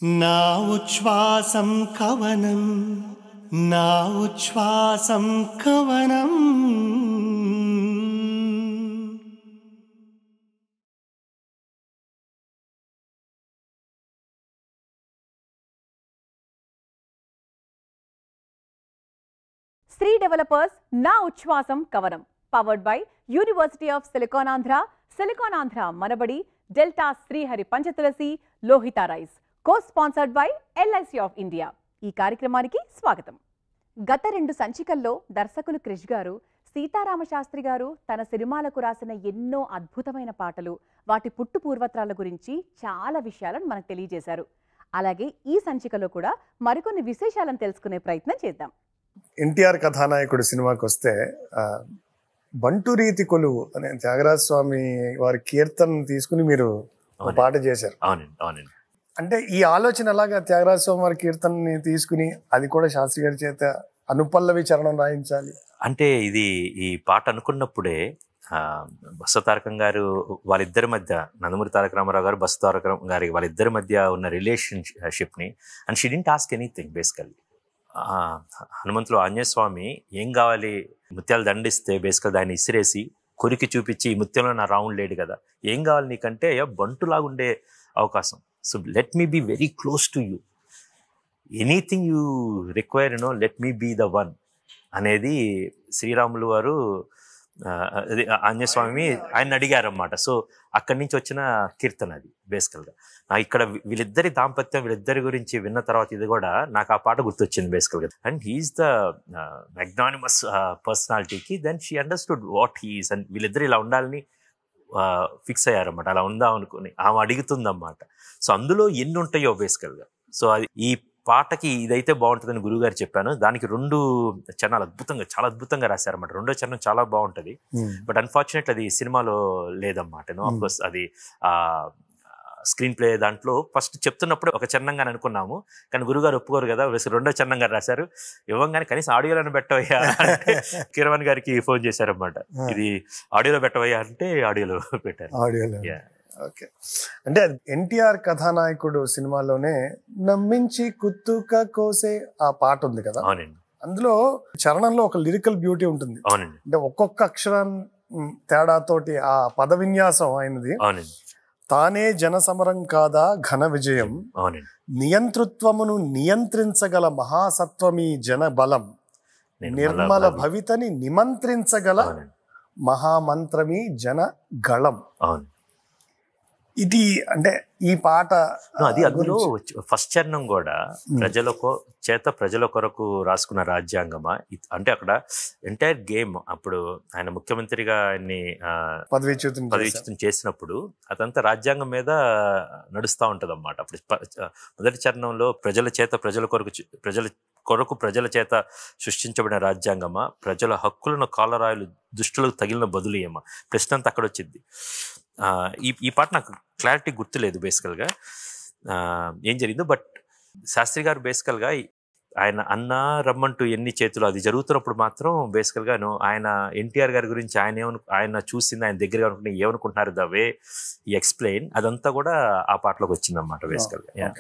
నా ఉచ్ఛ్వాసం కవనం, నా ఉచ్ఛ్వాసం కవనం. శ్రీ డెవలపర్స్ నా ఉచ్ఛ్వాసం కవనం powered by university of silicon Andhra, silicon Andhra Manabadi, delta Srihari Panchatulasi, Lohitha rice, co sponsored by LIC of India. ఈ కార్యక్రమానికి స్వాగతం. గత 2 సంచికల్లో దర్శకులు క్రిష్ గారు, సీతారామశాస్త్రి గారు తన సినిమాలకు రాసిన ఎన్నో అద్భుతమైన పాటలు, వాటి పుట్టు పూర్వత్రాల గురించి చాలా విషయాలను మనకు తెలియజేశారు. అలాగే ఈ సంచికలో కూడా మరికొన్ని విశేషాలను తెలుసుకునే ప్రయత్నం చేద్దాం. ఎన్టీఆర్ కథానాయకుడు సినిమాకి వస్తే బంటు రీతి కొలువు అనే త్యాగరాజ స్వామి వారి కీర్తన తీసుకుని మీరు ఒక పాట చేశారు. అంటే ఈ ఆలోచన ఎలాగా త్యాగరాజ స్వామి వారి కీర్తనని తీసుకుని అది కూడా శాస్త్రి గారి చేత అనుపల్లవి చరణం రాయించాలి అంటే ఇది ఈ పాట అనుకున్నప్పుడే బస్సు తారకం గారు వాళ్ళిద్దరి మధ్య, నందమూరి తారక రామారావు గారు బస్సు తారకం గారి వాళ్ళిద్దరి మధ్య ఉన్న రిలేషన్షిప్ని, and she didn't ask anything basically. హనుమంతులు ఆంజనేయ స్వామి ఏం కావాలి, ముత్యాలు దండిస్తే బేసికల్ దాన్ని ఇసిరేసి కొరికి చూపించి ఈ ముత్యంలో నా రావుండ్ లేడు కదా, ఏం కావాలి నీకంటే బంటులాగుండే అవకాశం. So let me be very close to you, anything you require let me be the one అనేది శ్రీరాములు వారు ఆంజనేయ స్వామి ఆయన అడిగారన్నమాట. సో అక్కడి నుంచి వచ్చిన కీర్తన అది బేసికల్గా. ఇక్కడ వీళ్ళిద్దరి దాంపత్యం, వీళ్ళిద్దరి గురించి విన్న తర్వాత ఇది కూడా నాకు ఆ పాట గుర్తొచ్చింది బేసికల్గా. అండ్ హీఈస్ ద మ్యాగ్నానిమస్ పర్సనాలిటీకి then she understood what he's, and వీళ్ళిద్దరు ఇలా ఉండాలని ఫిక్స్ అయ్యారన్నమాట. అలా ఉందాం అనుకుని ఆమె అడుగుతుందన్నమాట. సో అందులో ఎన్ని ఉంటాయో బేసికల్గా. సో అది ఈ పాటకి ఇదైతే బాగుంటుందని గురువుగారు చెప్పాను. దానికి 2 చరణాలు చాలా అద్భుతంగా రాశారన్నమాట. 2వ చరణం చాలా బాగుంటుంది, బట్ అన్ఫార్చునేట్లీ అది సినిమాలో లేదన్నమాట. అఫ్కోర్స్ అది స్క్రీన్ ప్లే దాంట్లో ఫస్ట్ చెప్తున్నప్పుడు ఒక చరణంగా అనుకున్నాము, కానీ గురుగారు ఒప్పుకోరు కదా, 2వ చరణంగా రాశారు. ఇవ్వంగానే కనీసం ఆడియోలను పెట్టవయ్యా అంటే కిరవన్ గారికి ఫోన్ చేశారన్నమాట. ఇది ఆడియోలో పెట్టవయ్యా అంటే ఆడియోలో పెట్టారు. ఓకే. అంటే ఎన్టీఆర్ కథానాయకుడు సినిమాలోనే నమ్మించి కుత్తుక కోసే ఆ పాట ఉంది కదా. అవునండి. అందులో చరణంలో ఒక లిరికల్ బ్యూటీ ఉంటుంది. అవునండి. అంటే ఒక్కొక్క అక్షరం తేడాతోటి ఆ పద విన్యాసం అయినది. అవునండి. తానే జనసమరం కాదా ఘన విజయం, నియంతృత్వమును నియంత్రించగల మహాసత్వమీ జన బలం, నిర్మల భవితని నిమంత్రించగల మహామంత్రమీ జన గళం. ఇది అంటే ఈ పాట అది అందులో ఫస్ట్ చరణం కూడా ప్రజల కొరకు రాసుకున్న రాజ్యాంగమా అంటే అక్కడ ఎంటైర్ గేమ్. అప్పుడు ఆయన ముఖ్యమంత్రిగా ఆయన్ని పదవీచ్యుతం చేసినప్పుడు అదంతా రాజ్యాంగం మీద నడుస్తూ ఉంటుంది అన్నమాట. అప్పుడు మొదటి చరణంలో ప్రజల చేత సృష్టించబడిన రాజ్యాంగమా, ప్రజల హక్కులను కాలరాయలు దుష్టులకు తగిలిన బదులు ఏమా, ప్రశ్న అంతా అక్కడ వచ్చింది. ఈ పాట నాకు క్లారిటీ గుర్తులేదు బేసికల్గా ఏం జరిగిందో. బట్ శాస్త్రి గారు బేసికల్గా ఆయన అన్న రమ్మంటూ ఎన్ని చేతులు అది జరుగుతున్నప్పుడు మాత్రం బేసికల్గా ఆయన ఎన్టీఆర్ గారి గురించి ఆయన చూసింది, ఆయన దగ్గర అనుకుంటే ఏమనుకుంటున్నారు, ద వే ఈ ఎక్స్ప్లెయిన్ అదంతా కూడా ఆ పాటలోకి వచ్చిందన్నమాట బేసికల్గా.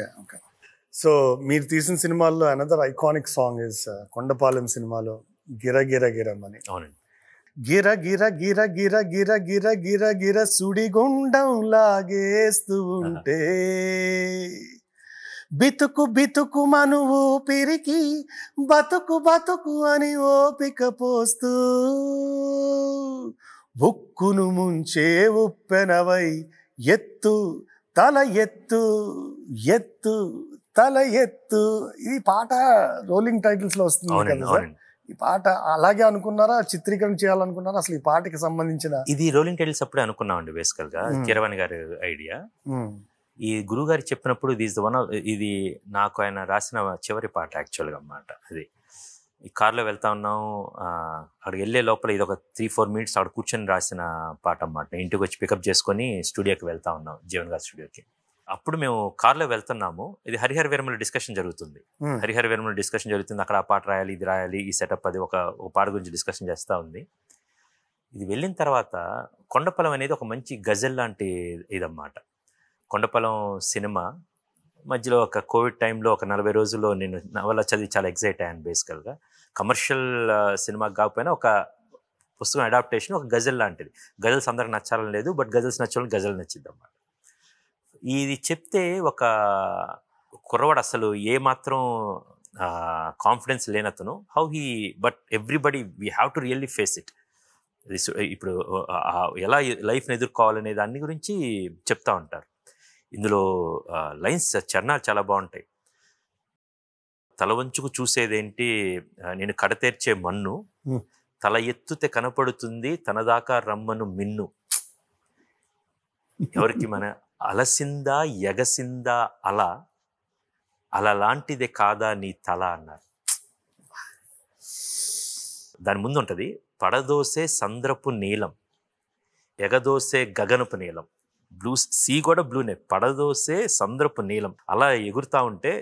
సో మీరు తీసిన సినిమాల్లో another iconic song is Kondapalem సినిమాలో గిర గిర గిరమని. అవునండి. గిర గిర గిర గిర గిర గిర గిర గిర సుడిగుండం లాగేస్తూ ఉంటే బితుకు బితుకు మను ఊపిరికి బతుకు బతుకు అని ఓపిక పోస్తూ ఉక్కును ముంచే ఉప్పెనవై ఎత్తు తల ఎత్తు ఎత్తు తల ఎత్తు. ఈ పాట రోలింగ్ టైటిల్స్ లో వస్తుంది కదా. ఈ పాట అలాగే అనుకున్నారా, చిత్రీకరణ చేయాలనుకున్నారా? అసలు ఈ పాటకి సంబంధించిన ఇది రోలింగ్ టైటిల్స్ అప్పుడే అనుకున్నామండి బేసికల్ గా. కిరవాణి గారి ఐడియా. ఈ గురువు గారు చెప్పినప్పుడు ఇది నాకు ఆయన రాసిన చివరి పాట యాక్చువల్గా అన్నమాట. అది ఈ కార్లో వెళ్తా ఉన్నాం, అక్కడికి వెళ్ళే లోపల ఇది ఒక 3-4 minutes అక్కడ కూర్చొని రాసిన పాట అన్నమాట. ఇంటికి వచ్చి పికప్ చేసుకొని స్టూడియోకి వెళ్తా ఉన్నాం, జీవన్ గారి స్టూడియోకి. అప్పుడు మేము కార్లో వెళ్తున్నాము. ఇది హరిహర వీరమల డిస్కషన్ జరుగుతుంది. అక్కడ ఆ పాట రాయాలి, ఇది రాయాలి, ఈ సెటప్, అది ఒక పాట గురించి డిస్కషన్ చేస్తూ ఉంది. ఇది వెళ్ళిన తర్వాత కొండపొలం అనేది ఒక మంచి గజల్ లాంటి ఇదన్నమాట. కొండపొలం సినిమా మధ్యలో ఒక కోవిడ్ టైంలో ఒక 40 రోజుల్లో నేను నవల చదివి చాలా ఎక్సైట్ అయ్యాను. బేసికల్గా కమర్షియల్ సినిమాకి కాకపోయినా ఒక పుస్తకం అడాప్టేషన్ ఒక గజల్ లాంటిది. గజల్స్ అందరికి నచ్చాలని లేదు, బట్ గజల్స్ నచ్చాలని గజల్ నచ్చింది అన్నమాట. ఇది చెప్తే ఒక కుర్రవాడు అసలు ఏ మాత్రం కాన్ఫిడెన్స్ లేనతను, how he, but everybody we have to really face it. ఇప్పుడు ఎలా లైఫ్ని ఎదుర్కోవాలనే దాని గురించి చెప్తా ఉంటారు. ఇందులో లైన్స్ చరణాలు చాలా బాగుంటాయి. తల వంచుకు చూసేదేంటి నేను కడతేర్చే మన్ను, తల ఎత్తుతే కనపడుతుంది తనదాకా రమ్మను మిన్ను, ఎవరికి మన అలసిందా ఎగసిందా అలా అలాంటిదే కాదా నీ తల అన్నారు. దాని ముందు ఉంటుంది పడదోసే సంద్రపు నీలం, ఎగదోసే గగనపు నీలం. బ్లూ సీ కూడా బ్లూనే, పడదోసే సంద్రపు నీలం. అలా ఎగురుతూ ఉంటే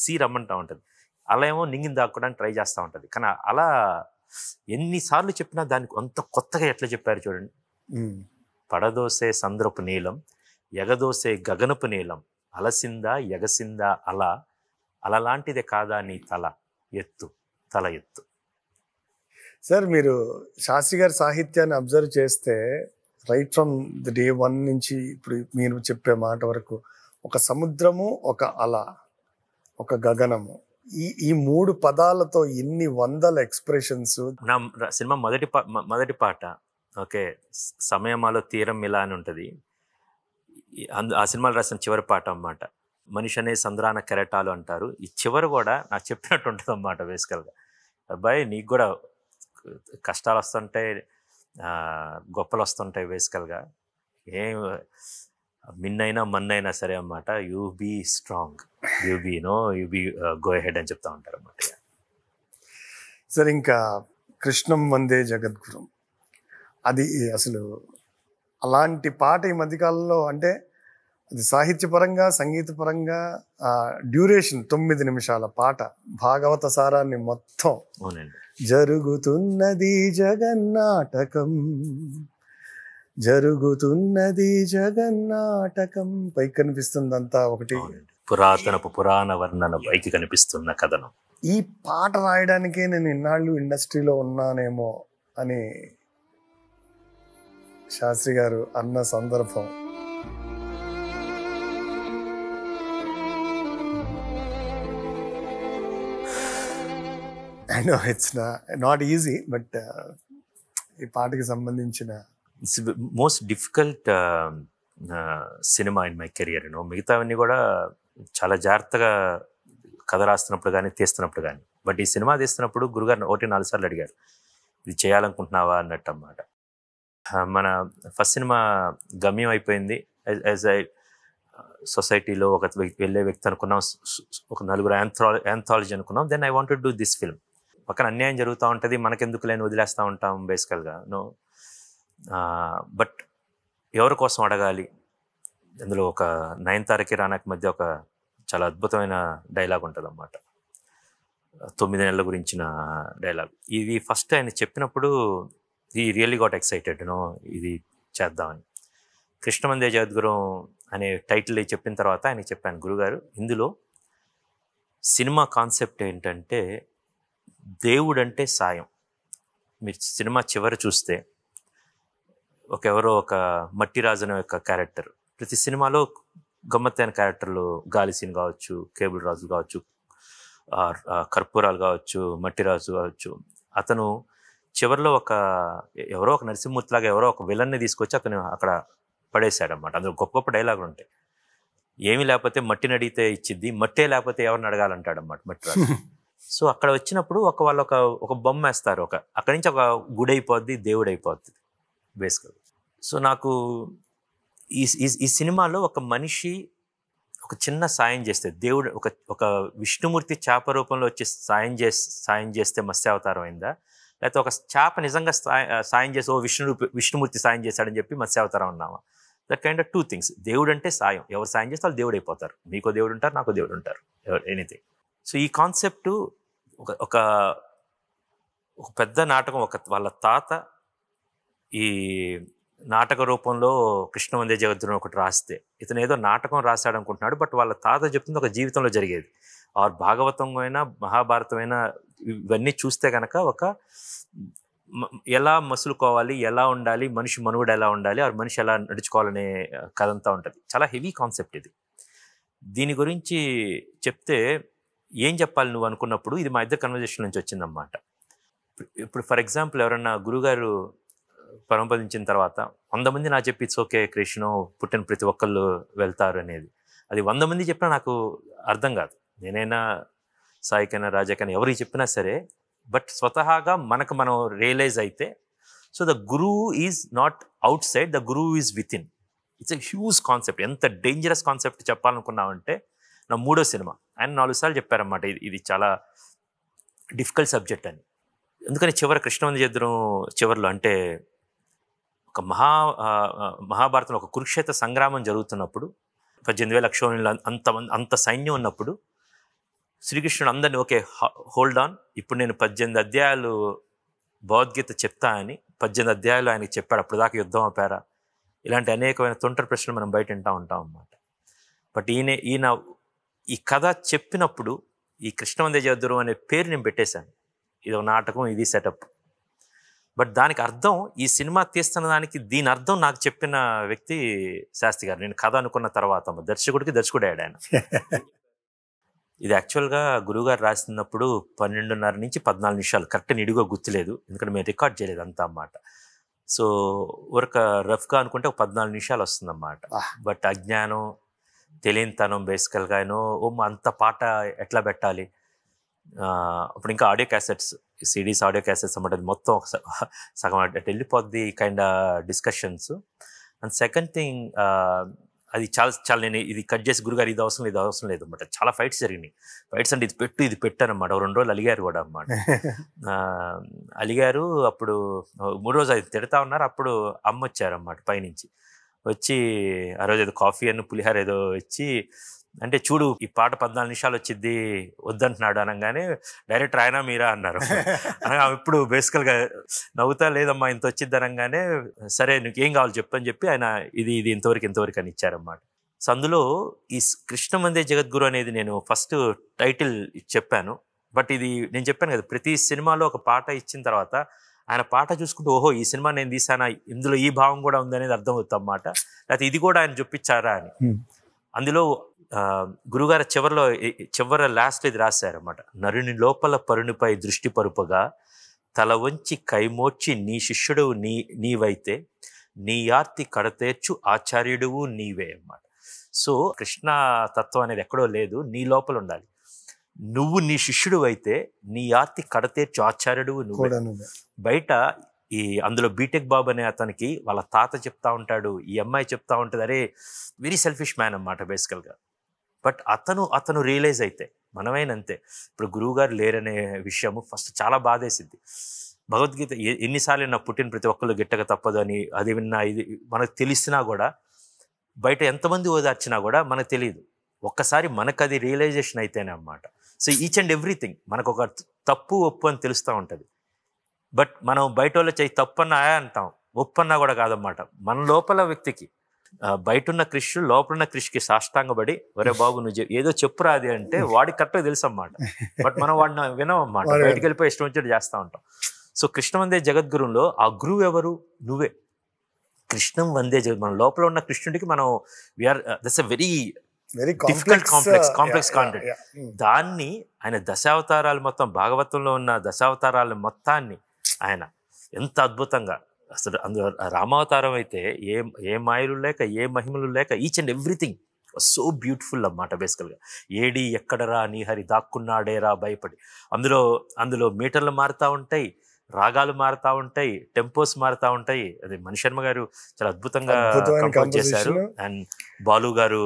సీ రమ్మంటూ ఉంటుంది, అలా ఏమో నింగిని దాక్కోవడానికి ట్రై చేస్తూ ఉంటుంది. కానీ అలా ఎన్నిసార్లు చెప్పినా దానికి అంత కొత్తగా ఎట్లా చెప్పారు చూడండి. పడదోసే సంద్రపు నీలం, ఎగదోసే గగనపు నీలం, అలసిందా ఎగసిందా అలాంటిదే కాదా నీ తల ఎత్తు, తల ఎత్తు. సార్, మీరు శాస్త్రి గారి సాహిత్యాన్ని అబ్జర్వ్ చేస్తే రైట్ ఫ్రమ్ ది డే 1 నుంచి ఇప్పుడు మీరు చెప్పే మాట వరకు ఒక సముద్రము, ఒక అల, ఒక గగనము, ఈ 3 పదాలతో ఎన్ని వందల ఎక్స్ప్రెషన్స్. నా సినిమా మొదటి పాట ఓకే, సమయమాలో తీరం ఇలా అని ఉంటుంది. ఆ సినిమాలో రాసిన చివరి పాట అన్నమాట. మనిషి అనే సంద్రాన కెరటాలు అంటారు. ఈ చివరి కూడా నాకు చెప్పినట్టు ఉంటుంది అన్నమాట. బేసికల్గా అబ్బాయి నీకు కూడా కష్టాలు వస్తుంటాయి, గొప్పలు వస్తుంటాయి. బేసికల్గా ఏం మిన్నైనా మన్నైనా సరే అన్నమాట, you be strong, you be go head అని చెప్తా ఉంటారు అన్నమాట. సార్, ఇంకా కృష్ణం వందే జగద్గురం, అది అసలు అలాంటి పాట ఈ మధ్యకాలంలో, అంటే అది సాహిత్యపరంగా సంగీతపరంగా డ్యూరేషన్ 9 నిమిషాల పాట, భాగవత సారాన్ని మొత్తం. జరుగుతున్నది జగన్నాటకం, జరుగుతున్నది జగన్నాటకం, పైకి కనిపిస్తుందంతా ఒకటి పురాతనపు పురాణ వర్ణన పైకి కనిపిస్తున్న కథనం. ఈ పాట రాయడానికే నేను ఇన్నాళ్ళు ఇండస్ట్రీలో ఉన్నానేమో అని శాస్త్రి గారు అన్న సందర్భం. I know it's not easy, but ఈ పాటకి సంబంధించిన most difficult cinema in my career. మిగతావన్నీ కూడా చాలా జాగ్రత్తగా కథ రాస్తున్నప్పుడు కానీ తీస్తున్నప్పుడు కానీ, బట్ ఈ సినిమా తీస్తున్నప్పుడు గురుగారు 1-4 సార్లు అడిగారు, ఇది చేయాలనుకుంటున్నావా అన్నట్టు అన్నమాట. మన ఫస్ట్ సినిమా గమ్యం అయిపోయింది. యాజ్ ఐ సొసైటీలో ఒక వెళ్ళే వ్యక్తి అనుకున్నాం, ఒక 4 యాంథాలజీ అనుకున్నాం. Then I wanted do this film. పక్కన అన్యాయం జరుగుతూ ఉంటుంది, మనకెందుకు లేని వదిలేస్తూ ఉంటాం బేసికల్గా. బట్ ఎవరి కోసం అడగాలి. అందులో ఒక నయనతారకి రానాకి మధ్య ఒక చాలా అద్భుతమైన డైలాగ్ ఉంటుంది అన్నమాట, 9 నెలల గురించిన డైలాగ్. ఇది ఫస్ట్ ఆయన చెప్పినప్పుడు ఈ రియల్లీ గాట్ ఎక్సైటెడ్, ఇది చేద్దామని. కృష్ణమందే జగద్గురం అనే టైటిల్ చెప్పిన తర్వాత ఆయనకి చెప్పాను, గురుగారు ఇందులో సినిమా కాన్సెప్ట్ ఏంటంటే దేవుడు అంటే సాయం. మీరు సినిమా చివరి చూస్తే ఎవరో ఒక మట్టిరాజు అనే ఒక క్యారెక్టర్, ప్రతి సినిమాలో గమ్మత్తైన క్యారెక్టర్లు, గాలి సీన్ కావచ్చు, కేబుల్ రాజు కావచ్చు, కర్పూరాలు కావచ్చు, మట్టిరాజు కావచ్చు, అతను చివరిలో ఎవరో ఒక నరసింహమూర్తిలాగా ఎవరో ఒక విలన్ని తీసుకొచ్చి అతను అక్కడ పడేశాడనమాట. అందులో గొప్ప గొప్ప డైలాగులు ఉంటాయి. ఏమీ లేకపోతే మట్టిని అడిగితే ఇచ్చిద్ది, మట్టే లేకపోతే ఎవరిని అడగాలంటాడనమాట మట్టిరాజు. సో అక్కడ వచ్చినప్పుడు వాళ్ళు ఒక బొమ్మ వేస్తారు, అక్కడి నుంచి ఒక గుడి అయిపోద్ది, దేవుడు అయిపోద్ది బేసికల్. సో నాకు ఈ సినిమాలో ఒక మనిషి ఒక చిన్న సాయం చేస్తే, దేవుడు ఒక విష్ణుమూర్తి చేప రూపంలో వచ్చి సాయం చేస్తే మత్స్యావతారం అయిందా, లేకపోతే ఒక చేప నిజంగా సాయం చేసి విష్ణుమూర్తి సాయం చేశాడని చెప్పి మత్స్యావతారం అన్నామా? That kind of 2 things. దేవుడు అంటే సాయం, ఎవరు సాయం చేస్తే వాళ్ళు దేవుడు అయిపోతారు. మీకో దేవుడు ఉంటారు, నాకో దేవుడు ఉంటారు, ఎనీథింగ్. సో ఈ కాన్సెప్టు ఒక పెద్ద నాటకం, వాళ్ళ తాత ఈ నాటక రూపంలో కృష్ణ వందే జగద్గురు ఒకటి రాస్తే ఇతను ఏదో నాటకం రాశాడు అనుకుంటున్నాడు, బట్ వాళ్ళ తాత చెప్తుంది ఒక జీవితంలో జరిగేది. ఆర్ భాగవతం అయినా మహాభారతమైనా ఇవన్నీ చూస్తే కనుక ఒక ఎలా మసులుకోవాలి, ఎలా ఉండాలి, మనిషి మనుగడ ఎలా ఉండాలి, ఆ మనిషి ఎలా నడుచుకోవాలనే కథ అంతా ఉంటుంది. చాలా హెవీ కాన్సెప్ట్ ఇది. దీని గురించి చెప్తే ఏం చెప్పాలి నువ్వు అనుకున్నప్పుడు ఇది మా ఇద్దరు కన్వర్జేషన్ నుంచి వచ్చిందన్నమాట. ఇప్పుడు ఫర్ ఎగ్జాంపుల్ ఎవరన్నా గురుగారు పరమపదించిన తర్వాత 100 మంది నాకు చెప్పి ఇట్స్ ఓకే కృష్ణ పుట్టిన ప్రతి ఒక్కళ్ళు వెళ్తారు అనేది, అది 100 మంది చెప్పినా నాకు అర్థం కాదు. నేనైనా సాయికైనా రాజాకైనా ఎవరికి చెప్పినా సరే, బట్ స్వతహాగా మనకు మనం రియలైజ్ అయితే, so the Guru is not out side, the Guru is with in. It's a huge concept. ఎంత డేంజరస్ కాన్సెప్ట్ చెప్పాలనుకున్నామంటే, నా 3వ సినిమా ఆయన 4 సార్లు చెప్పారన్నమాట ఇది చాలా డిఫికల్ట్ సబ్జెక్ట్ అని. ఎందుకని కృష్ణ వందే జగద్గురు చివరిలో అంటే ఒక మహాభారతంలో ఒక కురుక్షేత్ర సంగ్రామం జరుగుతున్నప్పుడు 18,000 అక్షోహిణులు అంత సైన్యం ఉన్నప్పుడు శ్రీకృష్ణుడు అందరినీ ఓకే హోల్డ్ ఆన్, ఇప్పుడు నేను 18 అధ్యాయాలు భగవద్గీత చెప్తా అని 18 అధ్యాయాలు ఆయనకి చెప్పాడు. అప్పుడు దాకా యుద్ధం ఆపారా? ఇలాంటి అనేకమైన తొంటరి ప్రశ్నలు మనం బయట వింటూ ఉంటాం అన్నమాట. బట్ ఈయన ఈ కథ చెప్పినప్పుడు ఈ కృష్ణ వందే జగద్గురు అనే పేరు నేను పెట్టేశాను. ఇది ఒక నాటకం, ఇది సెటప్. బట్ దానికి అర్థం, ఈ సినిమా తీస్తున్న దానికి దీని అర్థం నాకు చెప్పిన వ్యక్తి శాస్త్రి గారు. నేను కథ అనుకున్న తర్వాత దర్శకుడికి దర్శకుడు అయ్యాడు ఆయన. ఇది యాక్చువల్గా గురువుగారు రాసినప్పుడు 12:30 నుంచి 14 నిమిషాలు, కరెక్ట్ నిడిగా గుర్తులేదు ఎందుకంటే మేము రికార్డ్ చేయలేదు అంతా అన్నమాట. సో ఒక రఫ్గా అనుకుంటే ఒక 14 నిమిషాలు వస్తుందన్నమాట. బట్ అజ్ఞానం, తెలియనితనం బేసికల్గా అంత పాట ఎట్లా పెట్టాలి. అప్పుడు ఇంకా audio cassettes, CDs audio cassettes అన్నమాట. మొత్తం సగం అటు వెళ్ళిపోద్ది kind discussions. And second thing, అది చాలా నేను ఇది కట్ చేసి గురుగారు ఇది అవసరం లేదు అనమాట. చాలా ఫైట్స్ జరిగినాయి. ఫైట్స్ అంటే ఇది పెట్టాను అనమాట. 2 రోజులు అలిగారు కూడా అన్నమాట. అలిగారు. అప్పుడు 3 రోజులు అది తిడతా ఉన్నారు. అప్పుడు అమ్మ వచ్చారన్నమాట పైనుంచి. వచ్చి ఆ రోజు ఏదో కాఫీ అని పులిహార ఏదో ఇచ్చి, అంటే చూడు ఈ పాట 14 నిమిషాలు వచ్చిద్ది వద్దంటున్నాడు అనగానే డైరెక్టర్ ఆయన మీరా అన్నారు. ఇప్పుడు బేసికల్గా నవ్వుతా, లేదమ్మా ఇంత వచ్చిద్ది అనగానే సరే నీకు ఏం కావాలి చెప్పని చెప్పి ఆయన ఇది ఇంతవరకు అని ఇచ్చారన్నమాట. సో అందులో ఈ కృష్ణ వందే జగద్గురు అనేది నేను ఫస్ట్ టైటిల్ చెప్పాను. బట్ ఇది నేను చెప్పాను కదా, ప్రతి సినిమాలో ఒక పాట ఇచ్చిన తర్వాత ఆయన పాట చూసుకుంటూ ఓహో ఈ సినిమా నేను తీసానా, ఇందులో ఈ భావం కూడా ఉందనేది అర్థం అవుతుంది అన్నమాట. లేకపోతే ఇది కూడా ఆయన చూపించారా అని. అందులో గురుగారు చివర లాస్ట్ ఇది రాశారన్నమాట. నరుని లోపల పరునిపై దృష్టి పరుపగా తల వంచి కైమోర్చి నీ శిష్యుడు నీవైతే నీ ఆర్తి కడతేర్చు ఆచార్యుడువు నీవే అన్నమాట. సో కృష్ణ తత్వం అనేది ఎక్కడో లేదు, నీ లోపల ఉండాలి. నువ్వు నీ శిష్యుడు అయితే నీ ఆర్తి కడతేర్చు ఆచార్యుడువు నువ్వే. బయట అందులో బీటెక్ బాబు అనే అతనికి వాళ్ళ తాత చెప్తా ఉంటాడు, ఈ అమ్మాయి చెప్తా ఉంటుంది, అరే వెరీ సెల్ఫిష్ మ్యాన్ అన్నమాట బేసికల్గా. బట్ అతను రియలైజ్ అయితే మనమేనంతే. ఇప్పుడు గురువు గారు లేరనే విషయము ఫస్ట్ చాలా బాధేసింది. భగవద్గీత ఎన్నిసార్లు నా పుట్టిన ప్రతి ఒక్కళ్ళు గిట్టక తప్పదు అని అది విన్నా, ఇది మనకు తెలిసినా కూడా బయట ఎంతమంది ఓదార్చినా కూడా మనకు తెలియదు. ఒక్కసారి మనకు అది రియలైజేషన్ అయితేనే అన్నమాట. సో ఈచ్ అండ్ ఎవ్రీథింగ్ మనకు ఒక తప్పు ఒప్పు అని తెలుస్తూ ఉంటుంది. బట్ మనం బయట వాళ్ళు చేయి తప్పన్నా అంటాం, ఒప్పన్నా కూడా కాదన్నమాట. మన లోపల వ్యక్తికి బయట ఉన్న కృష్ణుడు లోపల ఉన్న కృష్ణకి సాష్టాంగపడి ఒరే బాబు నువ్వు ఏదో చెప్పురా అది అంటే వాడికి కరెక్ట్గా తెలుసు అన్నమాట. బట్ మనం వాడిని వినమన్నమాట, బయటకు వెళ్ళిపోయి ఇష్టం వచ్చేది చేస్తూ ఉంటాం. సో కృష్ణ వందే జగద్గురులో ఆ గురువు ఎవరు? నువ్వే. కృష్ణం వందే జగద్ మన లోపల ఉన్న కృష్ణుడికి మనం that's a very difficult complex content. దాన్ని ఆయన దశావతారాలు మొత్తం, భాగవతంలో ఉన్న దశావతారాల మొత్తాన్ని ఆయన ఎంత అద్భుతంగా, అసలు అందులో రామావతారం అయితే ఏ మాయలు లేక ఏ మహిమలు లేక each and everything so beautiful అన్నమాట. బేసికల్గా ఏడి ఎక్కడరా నీ హరి దాక్కున్నాడేరా భయపడి, అందులో మీటర్లు మారుతూ ఉంటాయి, రాగాలు మారుతూ ఉంటాయి, టెంపోస్ మారుతూ ఉంటాయి. అది మణిశర్మ గారు చాలా అద్భుతంగా కంపోజ్ చేశారు. అండ్ బాలు గారు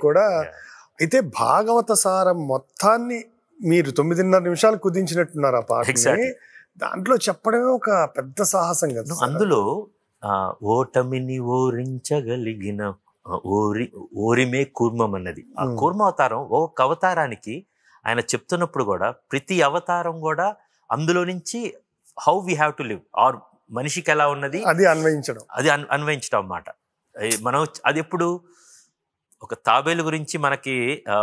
కూడా. అయితే భాగవత సారం మొత్తాన్ని మీరు 9:30 నిమిషాలు కుదించినట్టున్నారు ఆ పాటని. దాంట్లో చెప్పడమే ఒక పెద్ద సాహసం కదా. అందులో ఓటమిని ఓరించగలిగిన ఓరిమే కూర్మం అన్నది, ఆ కూర్మ అవతారం ఒక అవతారానికి ఆయన చెప్తున్నప్పుడు కూడా ప్రతి అవతారం కూడా అందులో నుంచి how we have to live, or మనిషికి ఎలా ఉన్నది అది అన్వయించడం, అది అన్వయించడం అన్నమాట. మనం అది ఎప్పుడు ఒక తాబేలు గురించి మనకి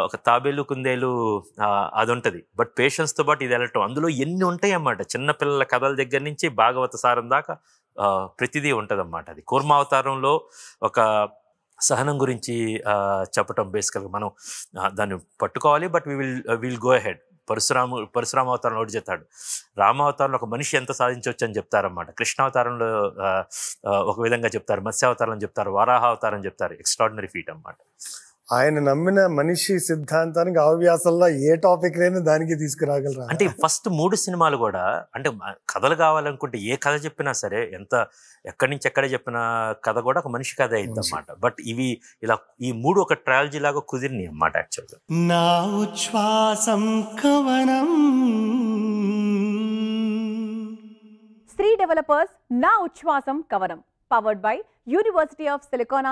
ఒక తాబేలు కుందేలు అది ఉంటుంది, బట్ పేషెన్స్తో పాటు ఇది వెళ్ళటం అందులో ఎన్ని ఉంటాయి అన్నమాట. చిన్నపిల్లల కథల దగ్గర నుంచి భాగవత సారం దాకా ప్రతిదీ ఉంటుంది అన్నమాట. అది కూర్మావతారంలో ఒక సహనం గురించి చెప్పటం బేసికల్గా మనం దాన్ని పట్టుకోవాలి. But will go ahead. Parashurama అవతారంలో ఒకటి చెప్తాడు, రామావతారంలో ఒక మనిషి ఎంత సాధించవచ్చు అని చెప్తారన్నమాట. కృష్ణావతారంలో ఒక విధంగా చెప్తారు, మత్స్యావతారం చెప్తారు, వారాహావతారం చెప్తారు. ఎక్స్ట్రాడినరీ ఫీట్ అన్నమాట. ఆయన నమ్మిన మనిషి సిద్ధాంతానికి ఆవ్యాసంలో ఏ టాపిక్ అయినా దానికి తీసుకురాగలరా? అంటే ఫస్ట్ 3 సినిమాలు కూడా అంటే కథలు కావాలనుకుంటే ఏ కథ చెప్పినా సరే, ఎక్కడి నుంచి ఎక్కడ చెప్పిన కథ కూడా ఒక మనిషి కథ అయింది అన్నమాట. బట్ ఇవి ఇలా ఈ 3 ఒక ట్రయాలజీ లాగా కుదిరినాయి అన్నమాట యాక్చువల్గా. నా ఉచ్ఛ్వాసం కవనం. శ్రీ డెవలపర్స్ నా ఉచ్ఛ్వాసం కవనం, powered by university of silicon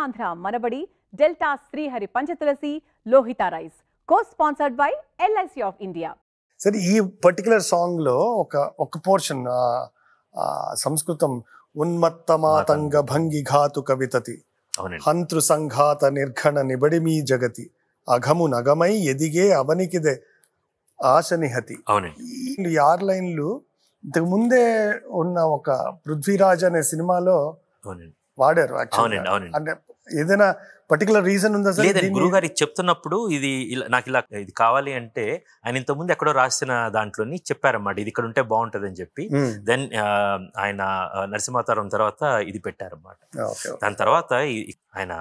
Andhra Manabadi, delta Srihari Panchatulasi, Lohitha rice. Co sponsored by LIC of India. సరే, ఈ పర్టికులర్ సాంగ్ లో ఒక పోర్షన్ సంస్కృతం, ఉన్మత్తమాతంగ భంగి ఘాతు కవితతి హంతృ సంఘాత నిర్ఘణ నిబడిమీ జగతి అఘము నగమై ఎదిగే అవనికిదే ఆశ నిహతి. ఈ 6 లైన్లు ఇంతకు ముందే ఉన్న ఒక పృథ్వీరాజ్ అనే సినిమాలో వాడారు. అంటే ఏదైనా పర్టికులర్ రీజన్ ఉందా సార్? లేదండి, గురుగారు చెప్తున్నప్పుడు నాకు ఇది కావాలి అంటే ఆయన ఇంతకుముందు ఎక్కడో రాసిన దాంట్లోని చెప్పారన్నమాట, ఇది ఇక్కడ ఉంటే బాగుంటది అని చెప్పి. దెన్ ఆయన నరసింహావతారం తర్వాత ఇది పెట్టారన్నమాట. దాని తర్వాత ఆయన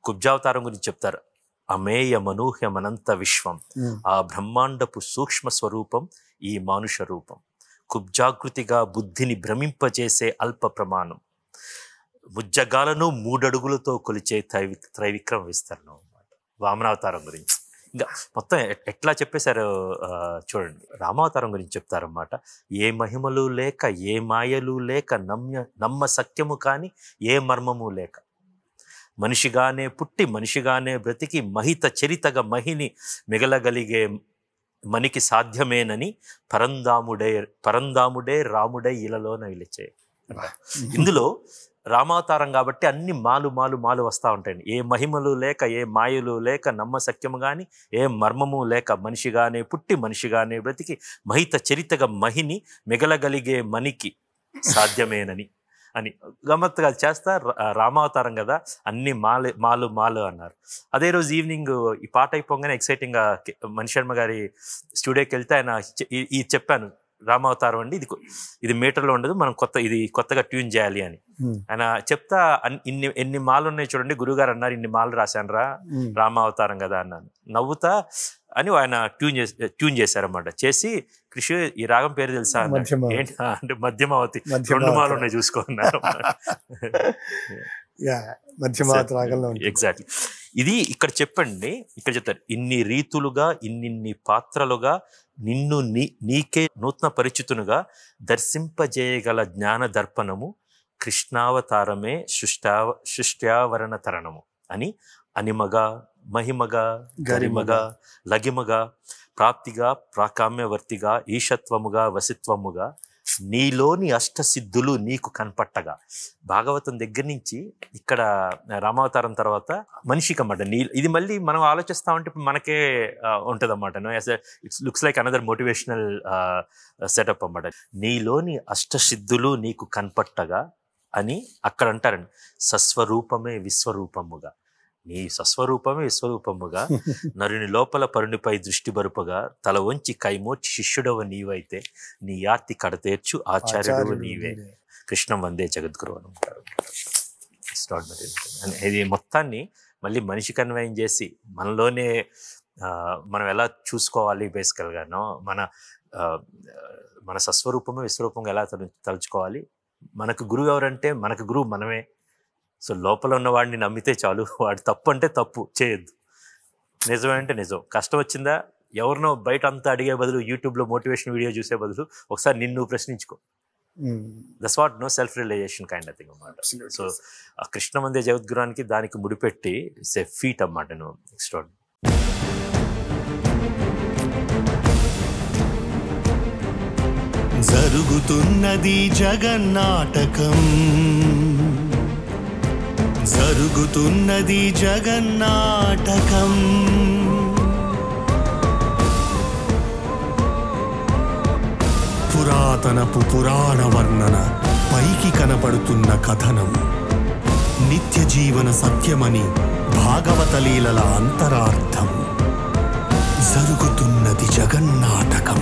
కుబ్జావతారం గురించి చెప్తారు. అమేయ మనూహ్యమనంత విశ్వం, ఆ బ్రహ్మాండపు సూక్ష్మ స్వరూపం ఈ మానుష రూపం, కుబ్జాకృతిగా బుద్ధిని భ్రమింపచేసే అల్ప ప్రమాణం, ముజ్జగాలను 3 అడుగులతో కొలిచే త్రైవిక్రమ విస్తరణం అన్నమాట. వామనావతారం గురించి ఇంకా మొత్తం ఎట్లా చెప్పేశారు చూడండి. రామావతారం గురించి చెప్తారన్నమాట. ఏ మహిమలు లేక ఏ మాయలు లేక నమ్మ సత్యము కాని ఏ మర్మము లేక, మనిషిగానే పుట్టి మనిషిగానే బ్రతికి మహిత చరితగా మహిని మిగలగలిగే మనికి సాధ్యమేనని పరందాముడే రాముడై ఇలలో నిలిచే. ఇందులో రామావతారం కాబట్టి అన్ని మాలు వస్తూ ఉంటాయండి. ఏ మహిమలు లేక ఏ మాయలు లేక నమ్మ సత్యము కానీ ఏ మర్మము లేక, మనిషిగానే పుట్టి మనిషిగానే బ్రతికి మహిత చరితగా మహిని మిగలగలిగే మనికి సాధ్యమేనని అని గమ్మత్తుగా చేస్తా. రామావతారం కదా, అన్ని మాలు అన్నారు. అదే రోజు ఈవినింగ్ ఈ పాట అయిపోగానే ఎక్సైటింగ్గా మణి శర్మ గారి స్టూడియోకి వెళ్తే ఆయన ఇది చెప్పాను, రామావతారం అండి, ఇది మీటర్లో ఉండదు, మనం కొత్తగా ట్యూన్ చేయాలి అని ఆయన చెప్తా. ఎన్ని మాలు ఉన్నాయి చూడండి, గురుగారు అన్నారు ఇన్ని మాలు రాశాను రామావతారం కదా అన్నాను. నవ్వుతా అని ఆయన ట్యూన్ చేశారన్నమాట. చేసి కృషి ఈ రాగం పేరు తెలుసా ఏంటి అంటే మధ్యమావతి, 2 మాలు ఉన్నాయి చూసుకున్నారు. ఎగ్జాక్ట్లీ ఇది ఇక్కడ చెప్పండి. ఇక్కడ చెప్తారు, ఇన్ని రీతులుగా ఇన్నిన్ని పాత్రలుగా నిన్ను నీకే నూతన పరిచితునుగా దర్శింపజేయగల జ్ఞాన దర్పణము కృష్ణావతారమే సృష్ట్యావరణ తరణము అని అనిమగా మహిమగా గరిమగా లగిమగా ప్రాప్తిగా ప్రాకామ్యవర్తిగా ఈశత్వముగా వసిత్వముగా నీలోని అష్టసిద్ధులు నీకు కనపట్టగా. భాగవతం దగ్గర నుంచి ఇక్కడ రామావతారం తర్వాత మనిషికి అన్నమాట. ఇది మళ్ళీ మనం ఆలోచిస్తామంటే ఇప్పుడు మనకే ఉంటుంది అన్నమాట. It's looks like another motivational setup అన్నమాట. నీలోని అష్టసిద్ధులు నీకు కనపట్టగా అని అక్కడ అంటారండి. సస్వరూపమే విశ్వరూపముగా, నీ సస్వరూపమే విశ్వరూపముగా నరుని లోపల పరునిపై దృష్టి బరుపగా తల వంచి కైమోర్చి శిష్యుడవ నీవైతే నీ యార్తి కడతేర్చు ఆచార్యుడవ నీవే కృష్ణం వందే జగద్గురు అని అంటారు. ఇది మొత్తాన్ని మళ్ళీ మనిషికి అన్వయం చేసి మనలోనే మనం ఎలా చూసుకోవాలి బేసికల్గానో, మన సస్వరూపమే విశ్వరూపంగా ఎలా తలుచుకోవాలి. మనకు గురువు ఎవరంటే మనకు గురువు మనమే. సో లోపల ఉన్న వాడిని నమ్మితే చాలు, వాడు తప్పు అంటే తప్పు చేయొద్దు, నిజమే అంటే నిజం. కష్టం వచ్చిందా ఎవరినో బయట అంతా అడిగే బదులు, యూట్యూబ్లో మోటివేషన్ వీడియో చూసే బదులు ఒకసారి నిన్ను ప్రశ్నించుకో. That's what no self realisation kind of thing అన్నమాట. సో ఆ కృష్ణ వందే జగద్గురానికి దానికి ముడిపెట్టి ఇట్స్ ఎ ఫీట్ అన్నమాట. జరుగుతున్నది జగన్నాటకం, జరుగుతున్నది జగన్నాటకం. పురాతనపు పురాణ వర్ణన, పైకి కనపడుతున్న కథనం, నిత్య జీవన సత్యమని భాగవత లీలల అంతరార్థం. జరుగుతున్నది జగన్నాటకం,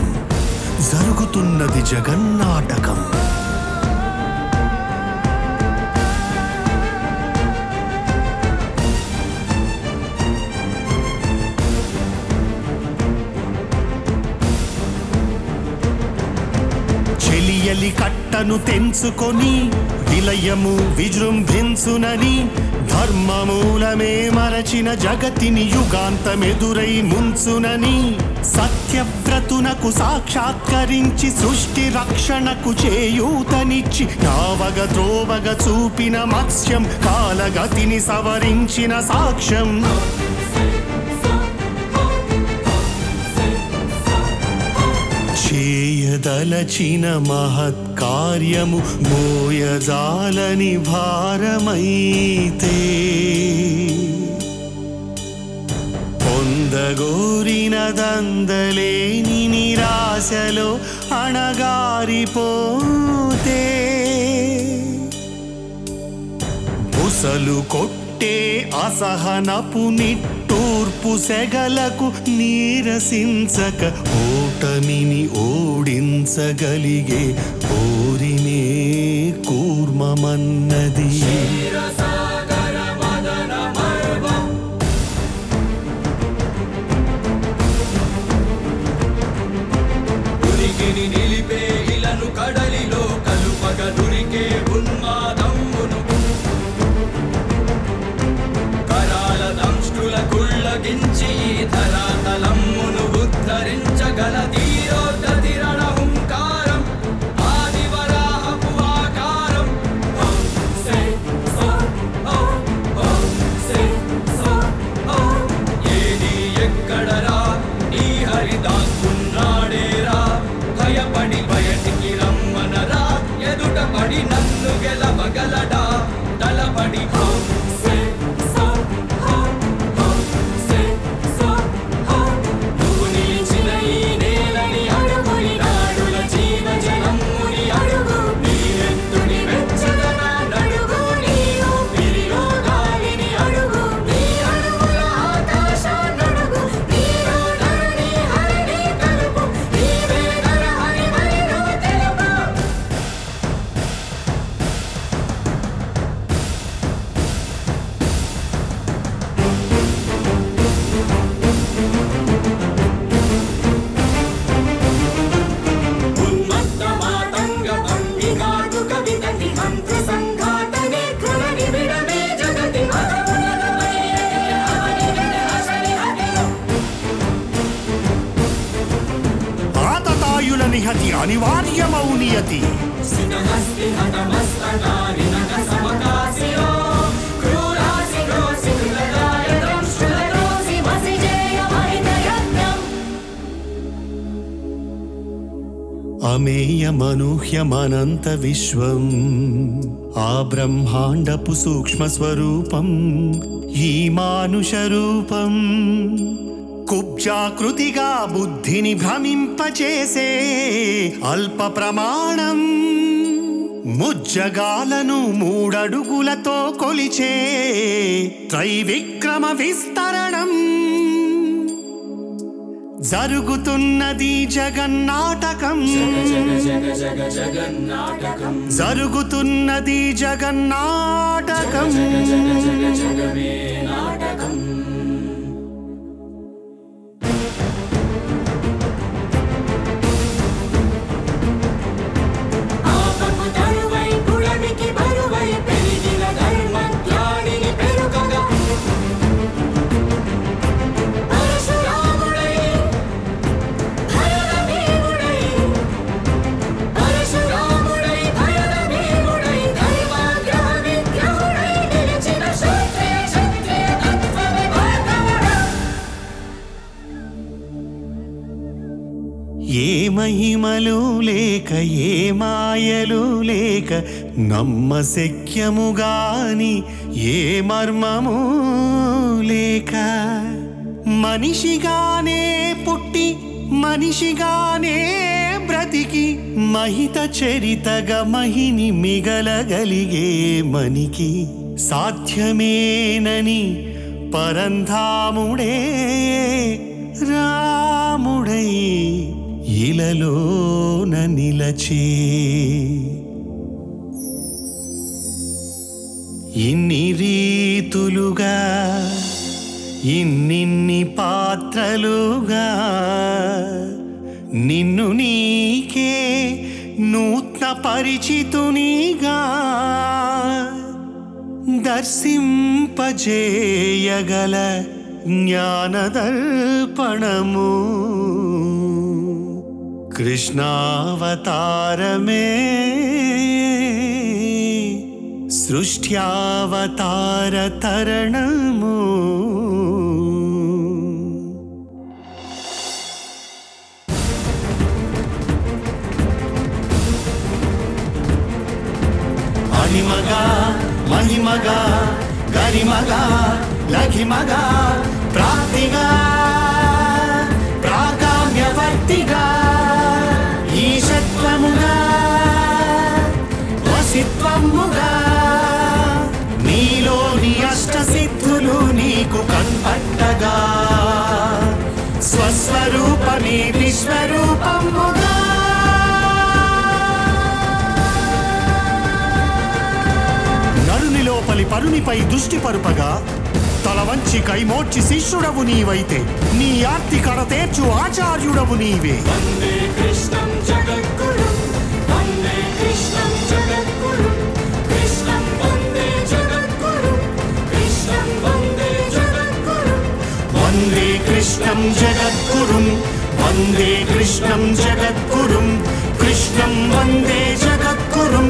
జరుగుతున్నది జగన్నాటకం. చెలియలి కట్టను తెంచుకొని విలయము విజృంభించునని, ధర్మమూలమే మరచిన జగతిని యుగాంతమెదురై ముంచునని, సత్యవ్రతునకు సాక్షాత్కరించి సృష్టి రక్షణకు చేయూతనిచ్చి నావగ త్రోవగ చూపిన మత్స్యం, కాలగతిని సవరించిన సాక్ష్యం. చేయదలచిన మహత్కార్యము మోయజాలని భారమైతే, పొందగోరినదందలేని నిరాశలో అణగారిపోతే, బుసలు కొట్టే అసహనపు నిట్టూర్పు సెగలకు నీరసించక ఓటమిని ఓడించగలిగే ఓరినే కూర్మమన్నది. నిలిపే ఇలను కడలిలో కలుపగ దురికే ఉన్మాదమ్మును, కరాల దంష్టుల కుళ్ళగించి ధరాతలమ్మును ఉద్ధరించగల ధీరోద్ధతిరణ హుంకారం, ఆదివరాహపు ఆకారం. ఏది ఎక్కడరా ఈ హరిదాక్కున్నాడేరా, భయపడి బయటికి రమ్మనరా, ఎదుట పడి నన్ను గెలవగలడా, తలపడి నువ్వు నిలిచిన ఈ నేలని అడుగుని, నాడుల జీవ జనముని అడుగు, నీవెత్తుని వెచ్చదన నడుగు, నీ ఊపిరిలో గాలిని అడుగు, నీ అడుగుల ఆకాశాన్నడుగు, నీలో ధరణి హరిని కలుపు, నీవే నరహరి మరిలో తెలుపు. ఉన్మత్త మాతంగ భంగి కాదు కవితని, హంస సంఘాతనే కృణ నిబిడమే జగతి. ఆతతాయుల నిహతి అనివార్యమౌ నియతి, సినహస్తి హతమస్తకాని నట సమకాసిరో, క్రూరాసి క్రోసి కృలదాయ దంష్టుల ద్రోసి వసిజేయ మహిత యజ్ఞం. అమేయమనూహ్యమనంత విశ్వం, ఆ బ్రహ్మాండపు సూక్ష్మ స్వరూపం ఈ మానుష రూపం. కుబ్జాకృతిగా బుద్ధిని భ్రమింపచేసే అల్ప ప్రమాణం, ముజ్జగాలను మూడడుగులతో కొలిచే త్రైవిక్రమ విస్తరణం. జరుగుతున్నది జగన్నాటకం, జగన్నాటకం, జరుగుతున్నది జగన్నాటకం. జగమే నాటకం. ఆపకు తరువై పుడమికి బరువై పెరిగిన ధర్మజ్ఞానిని పెరుగగా, పరశురాముడై భయద భీముడై, పరశురాముడై భయద భీముడై, ధర్మాగ్రహ విగ్రహుడై నిలిచిన క్షత్రియ క్షత్రియ తత్వమే భయ మహిమలు లేక ఏ మాయలు లేక నమ్మశక్యముగాని ఏ మర్మము లేక మనిషిగానే పుట్టి మనిషిగానే బ్రతికి మహిత చరితగా మహిని మిగలగలిగే మనికి సాధ్యమేనని పరంధాముడే రాముడై ఇలలోన నిలచే. ఇన్ని రీతులుగా ఇన్నిన్ని పాత్రలుగా నిన్ను నీకే నూత్న పరిచితునిగా దర్శింపజేయగల జ్ఞానదర్పణము కృష్ణావతారమే సృష్ట్యావతార తరణము. అనిమగా మహిమగా గరిమగా లఘిమగా ప్రాప్తిగా ప్రాకామ్యవర్తిగా ఈశత్వముగా వసిత్వముగా నీలోని అష్టసిద్ధులు నీకు కన్పట్టగా స్వస్వరూపమే విశ్వరూపముగా లోపలి పరునిపై దృష్టి పరుపగా తల వంచి కైమోర్చి శిష్యుడవు నీవైతే నీ ఆర్తి కడతేర్చు ఆచార్యుడవు నీవే. వందే కృష్ణం జగద్గురు వందే కృష్ణం జగద్గురు కృష్ణం వందే జగద్గురు కృష్ణం వందే జగద్గురు వందే కృష్ణం జగద్గురుం వందే కృష్ణం జగద్గురుం కృష్ణం వందే జగద్గురుం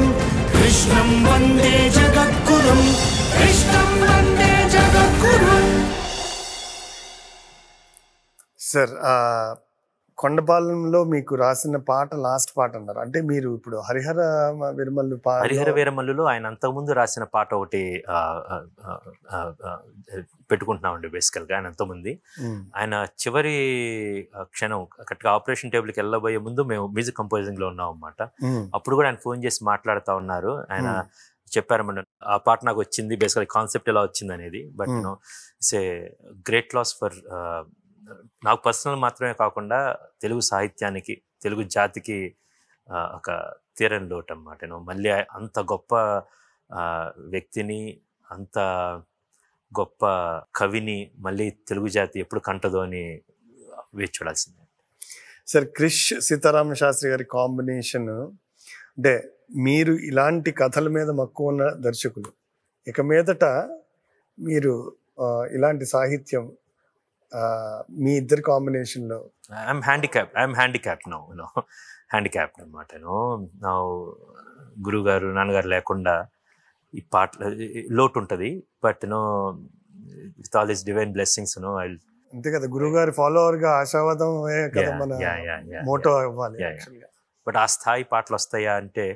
కృష్ణం వందే జగద్గురుం కృష్ణం వందే జగద్గురుం. సార్ కొండపాలెంలో మీకు రాసిన పాట లాస్ట్ పాట అన్నారు, అంటే మీరు ఇప్పుడు హరిహర వీరమల్లులో ఆయన అంతకుముందు రాసిన పాట ఒకటి పెట్టుకుంటున్నామండి. బేసికల్గా ఆయన అంతకుముందు ఆయన చివరి క్షణం కరెక్ట్గా ఆపరేషన్ టేబుల్కి వెళ్ళబోయే ముందు మేము మ్యూజిక్ కంపోజింగ్ లో ఉన్నాం అన్నమాట. అప్పుడు కూడా ఆయన ఫోన్ చేసి మాట్లాడుతూ ఉన్నారు. ఆయన చెప్పారన్నమాట, ఆ పాట నాకు వచ్చింది, బేసికల్ కాన్సెప్ట్ ఎలా వచ్చింది అనేది. But it's a great loss for నాకు పర్సనల్ మాత్రమే కాకుండా తెలుగు సాహిత్యానికి తెలుగు జాతికి ఒక తీరని లోటు అన్నమాట. మళ్ళీ అంత గొప్ప వ్యక్తిని అంత గొప్ప కవిని మళ్ళీ తెలుగు జాతి ఎప్పుడు కంటదో అని వేచి చూడాల్సిందే. సార్ క్రిష్ సీతారామ శాస్త్రి గారి కాంబినేషన్, అంటే మీరు ఇలాంటి కథల మీద మక్కువ ఉన్న దర్శకులు, ఇక మీదట మీరు ఇలాంటి సాహిత్యం మీ ఇద్దరి కాంబినేషన్లో ఐఎమ్ హ్యాండిక్యాప్డ్ అనమాట. నా గురువుగారు నాన్నగారు లేకుండా ఈ పాట లోటు ఉంటుంది. But with all this divine blessings అంతే కదా, గురువు గారి ఫాలోవర్ గా ఆశావాదం మోటో అవ్వాలి. బట్ ఆ స్థాయి పాటలు వస్తాయా అంటే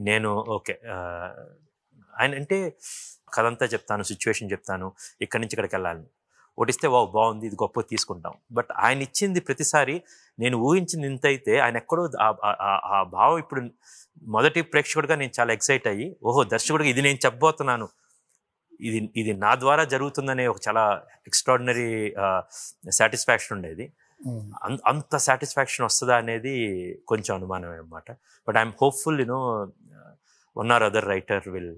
నేను ఓకే ఆయన అంటే కథంతా చెప్తాను, సిచ్యువేషన్ చెప్తాను, ఇక్కడి నుంచి ఇక్కడికి వెళ్ళాలి, ఒకటిస్తే బాగుంది ఇది గొప్ప తీసుకుంటాం. బట్ ఆయన ఇచ్చింది ప్రతిసారి నేను ఊహించింది ఇంత అయితే ఆయన ఎక్కడో ఆ భావం ఇప్పుడు మొదటి ప్రేక్షకుడిగా నేను చాలా ఎక్సైట్ అయ్యి దర్శకుడిగా ఇది నేను చెప్పబోతున్నాను, ఇది నా ద్వారా జరుగుతుందనే ఒక చాలా ఎక్స్ట్రాడినరీ సాటిస్ఫాక్షన్ ఉండేది. అంత సాటిస్ఫాక్షన్ వస్తుందా అనేది కొంచెం అనుమానమే అన్నమాట. But I'm hopeful one or other writer will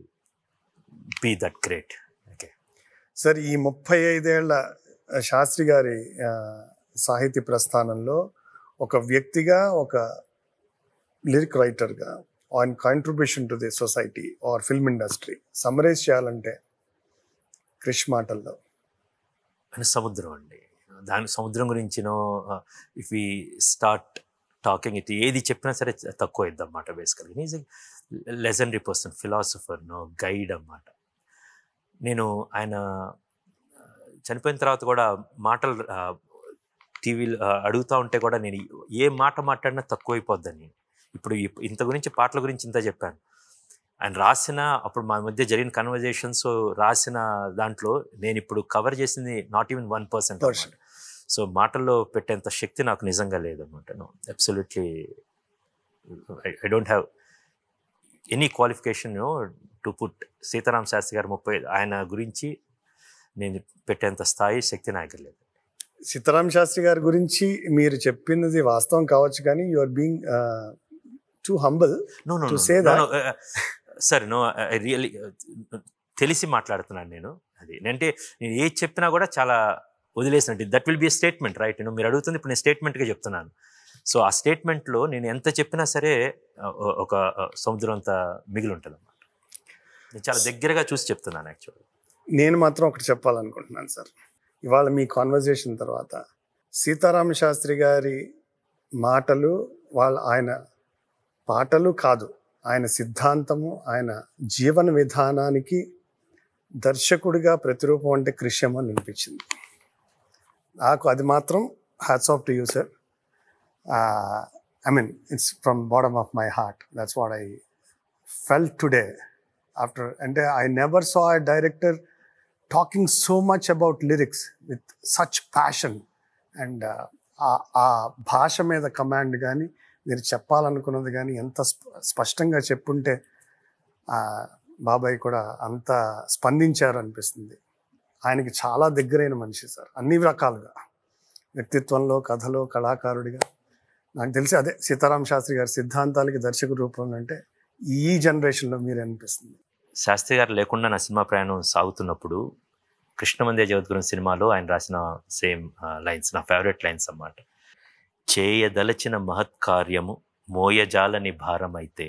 be that great. Okay sir, ఈ 35 ఏళ్ల శాస్త్రి గారి సాహిత్య ప్రస్థానంలో ఒక వ్యక్తిగా, ఒక లిరిక్ రైటర్గా, on contribution to the society or film industry summarise చేయాలంటే క్రిష్ మాటల్లో సముద్రం అండి. దాని సముద్రం గురించినో if we start talking it ఏది చెప్పినా సరే తక్కువ అవుతుంది అన్నమాట. బేసికల్గా is legendary person, philosopher, guide అన్నమాట. నేను ఆయన చనిపోయిన తర్వాత కూడా మాటలు టీవీలో అడుగుతూ ఉంటే కూడా నేను ఏ మాట మాట్లాడినా తక్కువైపోద్దని. ఇప్పుడు ఇంత గురించి పాటల గురించి ఇంత చెప్పాను. ఆయన రాసిన అప్పుడు మా మధ్య జరిగిన కన్వర్జేషన్స్ రాసిన దాంట్లో నేను ఇప్పుడు కవర్ చేసింది నాట్ ఈవెన్ 1%. సో మాటల్లో పెట్టేంత శక్తి నాకు నిజంగా లేదన్నమాట. No, absolutely I don't have any qualification to put Sitaram Sastri గారు 30 ఆయన గురించి నేను పెట్టేంత స్థాయి శక్తి నాకు లేదు. సీతారాం శాస్త్రి గారి గురించి మీరు చెప్పినది వాస్తవం కావచ్చు, కానీ you are being too humble to say that. సరే, నో, రియల్లీ తెలిసి మాట్లాడుతున్నాను నేను. అది అంటే నేను ఏది చెప్పినా కూడా చాలా వదిలేసినట్టు. That will be a statement, right? మీరు అడుగుతుంది ఇప్పుడు నేను స్టేట్మెంట్గా చెప్తున్నాను. సో ఆ స్టేట్మెంట్లో నేను ఎంత చెప్పినా సరే ఒక సముద్రం అంతా మిగిలి ఉంటుంది అన్నమాట. నేను చాలా దగ్గరగా చూసి చెప్తున్నాను యాక్చువల్గా. నేను మాత్రం ఒకటి చెప్పాలనుకుంటున్నాను సార్. ఇవాళ మీ కాన్వర్జేషన్ తర్వాత సీతారామ శాస్త్రి గారి మాటలు ఆయన పాటలు కాదు, ఆయన సిద్ధాంతము, ఆయన జీవన విధానానికి దర్శకుడిగా ప్రతిరూపం అంటే కృష్యం అని అనిపించింది నాకు. అది మాత్రం hats off to you sir. I mean, it's from bottom of my heart. That's what I felt today. And I never saw a director talking so much about lyrics with such passion. And ఆ భాష మీద command కానీ మీరు చెప్పాలనుకున్నది కానీ ఎంత స్పష్టంగా చెప్పుంటే బాబాయ్ కూడా అంత స్పందించారు అనిపిస్తుంది. ఆయనకి చాలా దగ్గరైన మనిషి సార్, అన్ని రకాలుగా, వ్యక్తిత్వంలో, కథలో, కళాకారుడిగా. నాకు తెలిసి అదే సీతారామ శాస్త్రి గారి సిద్ధాంతాలకి దర్శక రూపంలో అంటే ఈ జనరేషన్లో మీరు అనిపిస్తుంది. శాస్త్రి గారు లేకుండా నా సినిమా ప్రయాణం సాగుతున్నప్పుడు కృష్ణమందే జగద్గురు సినిమాలో ఆయన రాసిన సేమ్ లైన్స్ నా ఫేవరెట్ లైన్స్ అన్నమాట. చేయదలచిన మహత్కార్యము మోయజాలని భారమైతే,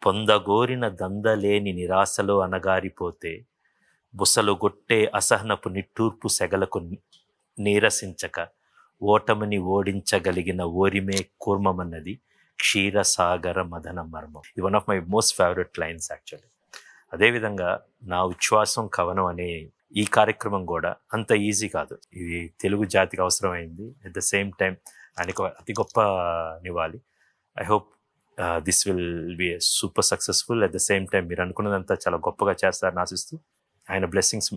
పొందగోరిన దందలేని నిరాశలో అనగారిపోతే, బుసలు గొట్టే అసహనపు నిట్టూర్పు సెగలకు నీరసించక, ఓటమిని ఓడించగలిగిన ఓరిమే కూర్మమన్నది క్షీరసాగర మదన మర్మం. ఇది one of my most favourite lines actually. అదేవిధంగా నా ఉచ్ఛ్వాసం కవనం అనే ఈ కార్యక్రమం కూడా అంత ఈజీ కాదు. ఇది తెలుగు జాతికి అవసరమైంది. అట్ ద సేమ్ టైం ఆయనకు అతి గొప్ప నివాళి. I hope this will be super successful. At the same time మీరు అనుకున్నదంతా చాలా గొప్పగా చేస్తారని ఆశిస్తూ, ఆయన బ్లెస్సింగ్స్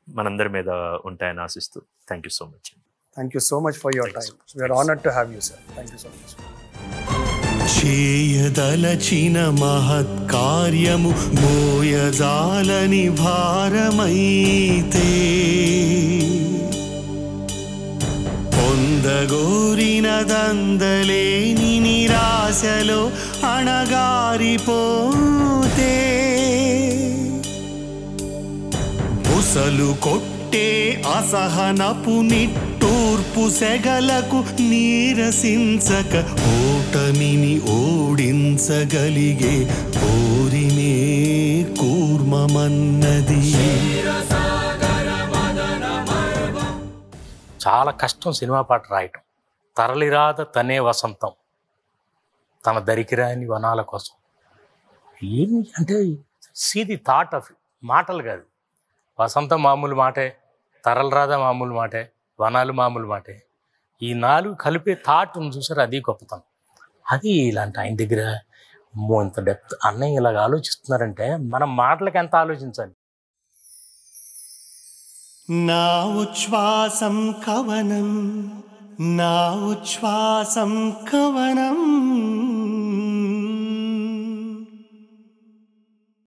మనందరి మీద ఉంటాయని ఆశిస్తూ, thank you so much. Thank you so much for your time. We are honored to have you, sir. Thank you so much. చేయదలచిన మహత్కార్యము మోయజాలని భారమైతే, పొందగోరిన దందలేని నిరాశలో అణగారిపోతే, బుసలు కొట్టే అసహనపు నిట్టూర్పు సెగలకు నీరసించక, ఓటమిని ఓడించగలిగే ఓరినే కూర్మమన్నది. చాలా కష్టం సినిమా పాట రాయటం. తరలిరాద తనే వసంతం, తన దరికిరాని వనాల కోసం. ఏమి అంటే సీది థాట్ ఆఫ్ మాటలు కాదు. వసంతం మామూలు మాటే, తరలిరాద మామూలు మాటే, వనాలు మామూలు మాటే. ఈ 4 కలిపే థాట్ ఉంది చూసారు, అది గొప్పతనం. అది ఇలాంటి ఆయన దగ్గర ఇంత డెప్త్. అన్నయ్య ఇలాగ ఆలోచిస్తున్నారంటే మనం మాటలకి ఎంత ఆలోచించాలి. నా ఉచ్ఛ్వాసం కవనం, నా ఉచ్ఛ్వాసం కవనం.